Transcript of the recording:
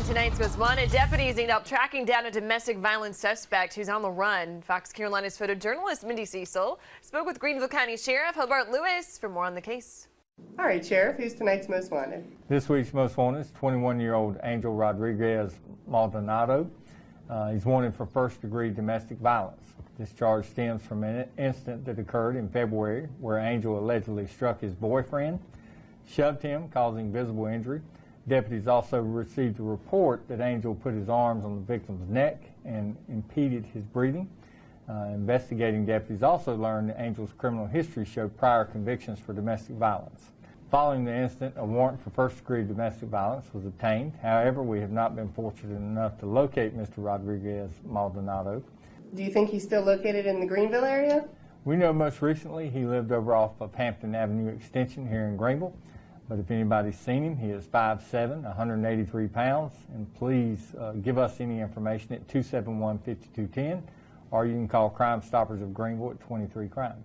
In tonight's Most Wanted, deputies need help tracking down a domestic violence suspect who's on the run. Fox Carolina's photojournalist Mindy Cecil spoke with Greenville County Sheriff Hobart Lewis for more on the case. All right, Sheriff, who's tonight's Most Wanted? This week's Most Wanted is 21-year-old Angel Rodriguez Maldonado. He's wanted for first-degree domestic violence. This charge stems from an incident that occurred in February where Angel allegedly struck his boyfriend, shoved him, causing visible injury. Deputies also received a report that Angel put his arms on the victim's neck and impeded his breathing. Investigating deputies also learned that Angel's criminal history showed prior convictions for domestic violence. Following the incident, a warrant for first-degree domestic violence was obtained. However, we have not been fortunate enough to locate Mr. Rodriguez Maldonado. Do you think he's still located in the Greenville area? We know most recently he lived over off of Hampton Avenue Extension here in Greenville. But if anybody's seen him, he is 5'7", 183 pounds. And please give us any information at 271-5210, or you can call Crime Stoppers of Greenville at 23 Crime.